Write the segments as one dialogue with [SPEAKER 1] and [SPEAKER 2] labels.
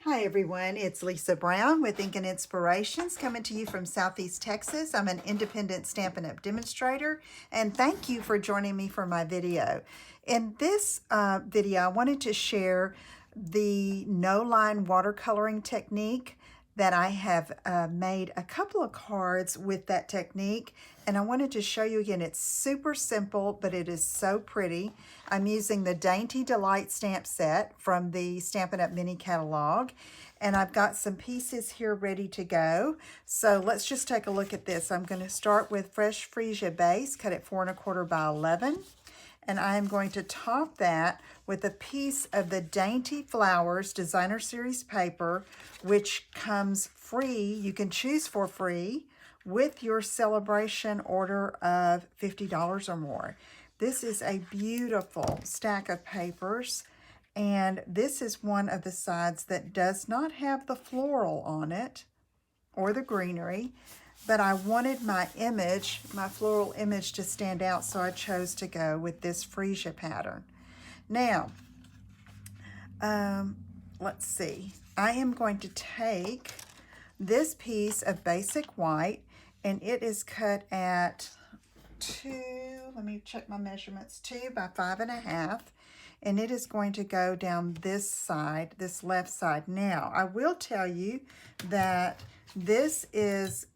[SPEAKER 1] Hi everyone, it's Lisa Brown with Ink and Inspirations coming to you from Southeast Texas. I'm an independent Stampin' Up! Demonstrator, and thank you for joining me for my video. In this video, I wanted to share the no-line watercoloring technique that I have made a couple of cards with that technique, and I wanted to show you again. It's super simple, but it is so pretty. I'm using the Dainty Delight stamp set from the Stampin' Up! Mini catalog, and I've got some pieces here ready to go. So let's just take a look at this. I'm going to start with Fresh Freesia base, cut it 4 1/4 by 11. And I am going to top that with a piece of the Dainty Flowers Designer Series paper, which comes free. You can choose for free with your celebration order of $50 or more. This is a beautiful stack of papers, and this is one of the sides that does not have the floral on it or the greenery, but I wanted my image, my floral image, to stand out, so I chose to go with this freesia pattern. Now, let's see. I am going to take this piece of basic white, and it is cut at 2, let me check my measurements, 2 by 5 1/2, and it is going to go down this side, this left side. Now, I will tell you that this is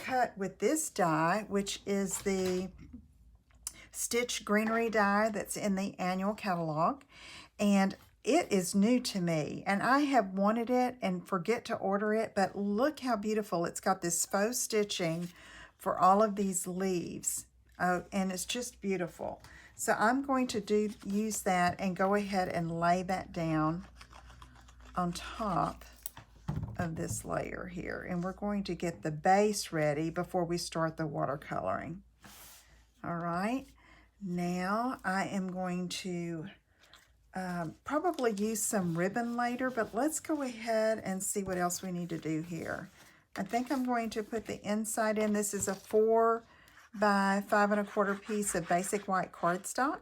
[SPEAKER 1] cut with this die, which is the Stitch Greenery die that's in the annual catalog, and it is new to me, and I have wanted it and forget to order it, but look how beautiful. It's got this faux stitching for all of these leaves, and it's just beautiful. So I'm going to use that and go ahead and lay that down on top of this layer here, and we're going to get the base ready before we start the watercoloring. All right, now I am going to probably use some ribbon later, but let's go ahead and see what else we need to do here. I think I'm going to put the inside in. This is a 4 by 5 1/4 piece of basic white cardstock.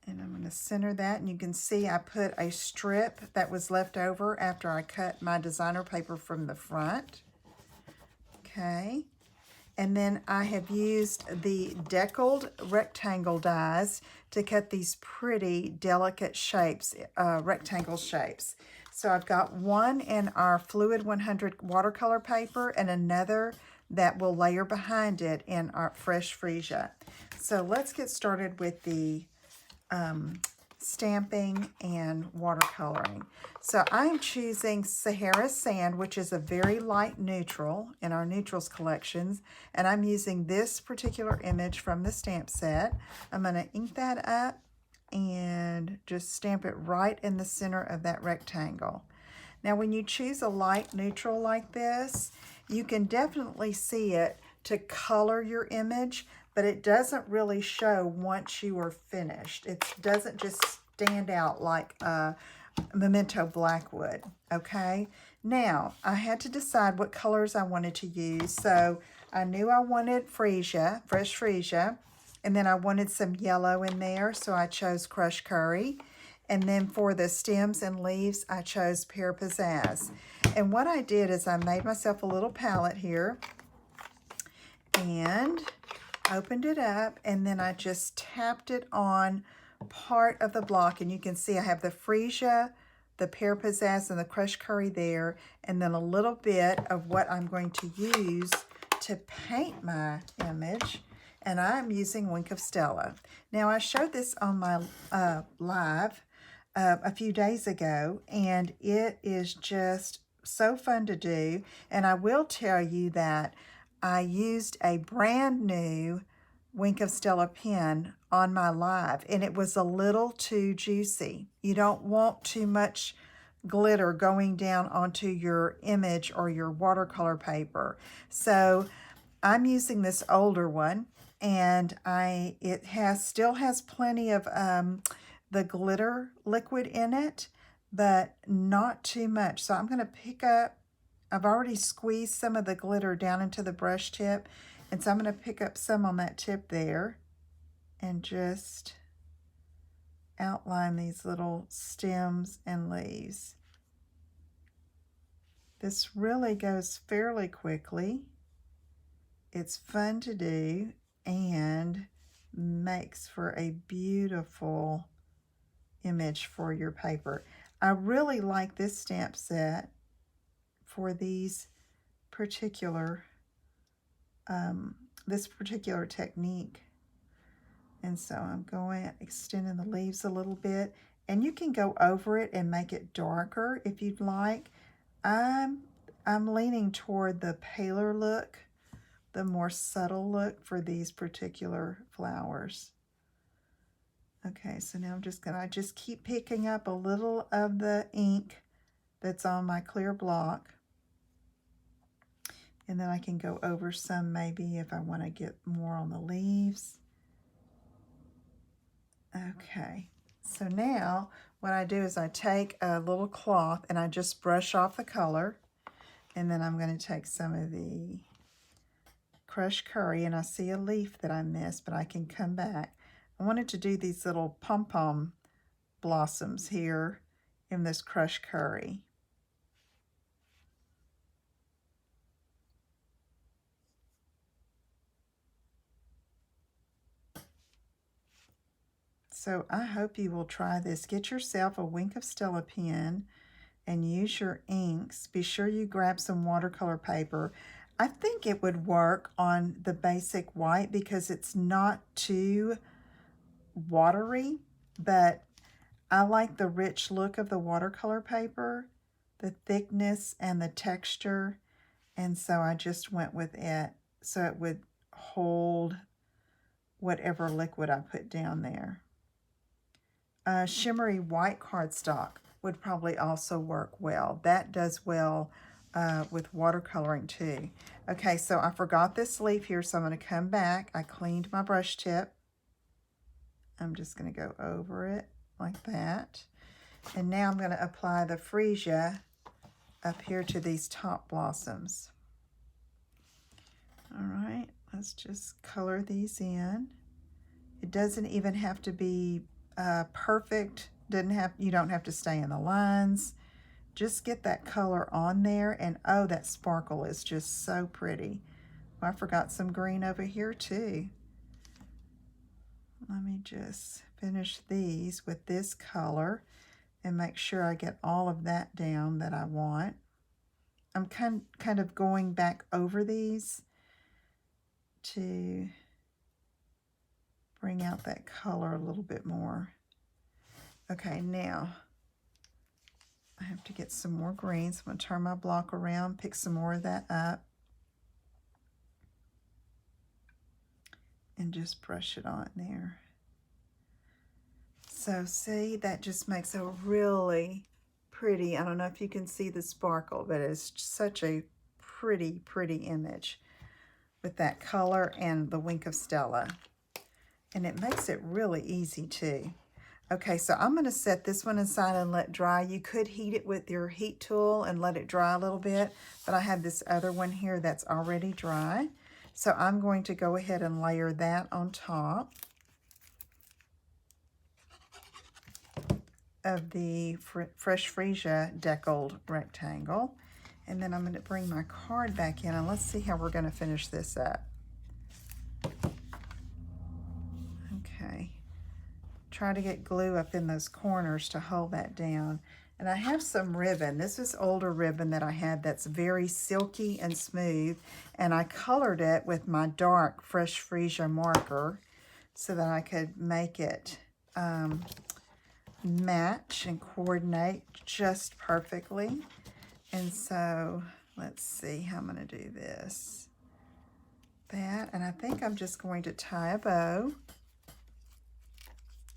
[SPEAKER 1] And I'm going to center that, and you can see I put a strip that was left over after I cut my designer paper from the front. Okay, and then I have used the deckled rectangle dies to cut these pretty delicate shapes, rectangle shapes. So I've got one in our Fluid 100 watercolor paper and another that will layer behind it in our Fresh Freesia. So let's get started with the stamping and watercoloring. So I'm choosing Sahara Sand, which is a very light neutral in our neutrals collections, and I'm using this particular image from the stamp set. I'm going to ink that up and just stamp it right in the center of that rectangle. Now, when you choose a light neutral like this, you can definitely see it to color your image, but it doesn't really show once you are finished. It doesn't just stand out like Memento Black would, okay? Now, I had to decide what colors I wanted to use, so I knew I wanted freesia, fresh freesia, and then I wanted some yellow in there, so I chose Crushed Curry. And then for the stems and leaves, I chose Pear Pizzazz. And what I did is I made myself a little palette here and opened it up, and then I just tapped it on part of the block, and you can see I have the freesia, the Pear Pizzazz, and the Crushed Curry there, and then a little bit of what I'm going to use to paint my image, and I'm Using Wink of Stella. Now, I showed this on my live a few days ago, and it is just so fun to do, and I will tell you that I used a brand new Wink of Stella pen on my live, and it was a little too juicy. You don't want too much glitter going down onto your image or your watercolor paper. So I'm using this older one, and it still has plenty of the glitter liquid in it, but not too much. So I'm going to pick up, I've already squeezed some of the glitter down into the brush tip, and so I'm going to pick up some on that tip there and just outline these little stems and leaves. This really goes fairly quickly. It's fun to do and makes for a beautiful image for your paper. I really like this stamp set for these particular this particular technique. And so I'm going extending the leaves a little bit, and you can go over it and make it darker if you'd like. I'm leaning toward the paler look, the more subtle look for these particular flowers. Okay, so now I just keep picking up a little of the ink that's on my clear block. And then I can go over some maybe if I want to get more on the leaves. Okay, so now what I do is I take a little cloth and I just brush off the color. And then I'm going to take some of the crushed curry, and I see a leaf that I missed, but I can come back. I wanted to do these little pom-pom blossoms here in this crushed curry. So I hope you will try this. Get yourself a Wink of Stella pen and use your inks. Be sure you grab some watercolor paper. I think it would work on the basic white because it's not too watery, but I like the rich look of the watercolor paper, the thickness and the texture, and so I just went with it so it would hold whatever liquid I put down there. Shimmery white cardstock would probably also work well. That does well with watercoloring too. Okay, so I forgot this leaf here, so I'm going to come back. I cleaned my brush tip. I'm just going to go over it like that. And now I'm going to apply the freesia up here to these top blossoms. All right, let's just color these in. It doesn't even have to be perfect. You don't have to stay in the lines. Just get that color on there, and oh, that sparkle is just so pretty. Well, I forgot some green over here too. Let me just finish these with this color and make sure I get all of that down that I want. I'm kind of going back over these to bring out that color a little bit more. Okay, now I have to get some more greens. I'm going to turn my block around, pick some more of that up, and just brush it on there. So see, that just makes a really pretty, I don't know if you can see the sparkle, but it's such a pretty, pretty image with that color and the Wink of Stella. And it makes it really easy too. Okay, so I'm going to set this one aside and let dry. You could heat it with your heat tool and let it dry a little bit, but I have this other one here that's already dry. So I'm going to go ahead and layer that on top of the Fresh Freesia deckled rectangle. And then I'm going to bring my card back in, and let's see how we're going to finish this up. Okay. Try to get glue up in those corners to hold that down. And I have some ribbon. This is older ribbon that I had that's very silky and smooth. And I colored it with my dark Fresh Freesia marker so that I could make it match and coordinate just perfectly. And so let's see how I'm going to do this. That, and I think I'm just going to tie a bow.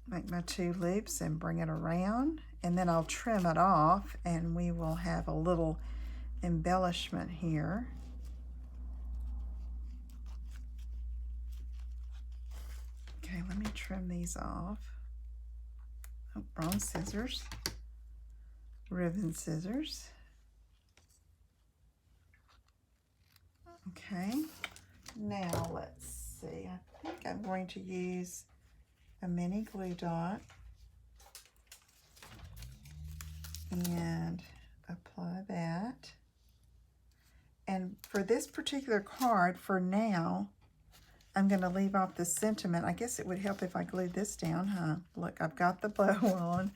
[SPEAKER 1] Make my 2 loops and bring it around, and then I'll trim it off, and we will have a little embellishment here. Okay, let me trim these off. Oh, wrong scissors. Ribbon scissors. Okay, now let's see. I think I'm going to use a mini glue dot and apply that. And for this particular card, for now, I'm going to leave off the sentiment. I guess it would help if I glued this down, huh? Look, I've got the bow on.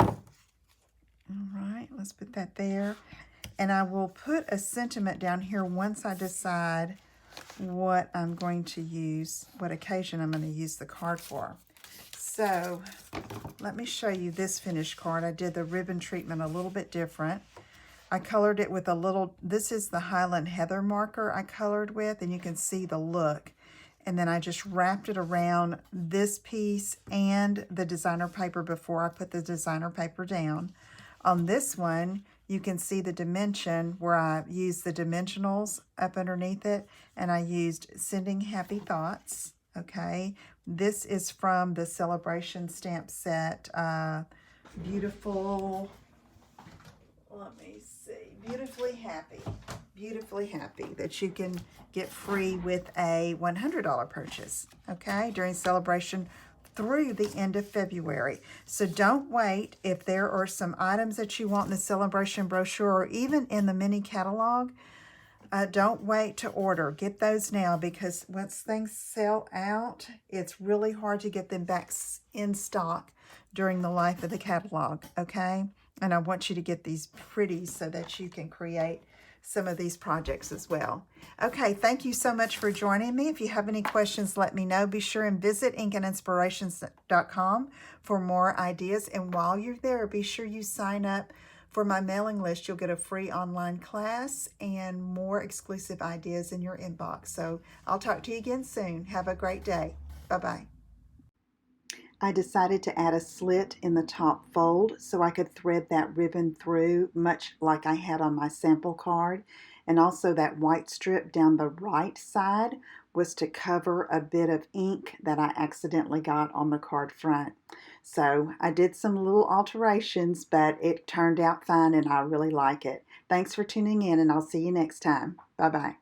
[SPEAKER 1] All right, let's put that there. And I will put a sentiment down here once I decide what I'm going to use, what occasion I'm going to use the card for. So let me show you this finished card. I did the ribbon treatment a little bit different. I colored it with a little, this is the Highland Heather marker I colored with, and you can see the look. And then I just wrapped it around this piece and the designer paper before I put the designer paper down. On this one, you can see the dimension where I used the dimensionals up underneath it, and I used Sending Happy Thoughts, okay? This is from the Celebration stamp set, Beautiful, let me see, Beautifully Happy, that you can get free with a $100 purchase, okay, during Celebration through the end of February. So don't wait. If there are some items that you want in the Celebration brochure or even in the mini catalog, don't wait to order. Get those now, because once things sell out, it's really hard to get them back in stock during the life of the catalog, okay? And I want you to get these pretty so that you can create some of these projects as well. Okay, thank you so much for joining me. If you have any questions, let me know. Be sure and visit inkandinspirations.com for more ideas. And while you're there, be sure you sign up for my mailing list. You'll get a free online class and more exclusive ideas in your inbox. So I'll talk to you again soon. Have a great day. Bye-bye. I decided to add a slit in the top fold so I could thread that ribbon through, much like I had on my sample card. And also that white strip down the right side was to cover a bit of ink that I accidentally got on the card front. So I did some little alterations, but it turned out fine and I really like it. Thanks for tuning in, and I'll see you next time. Bye-bye.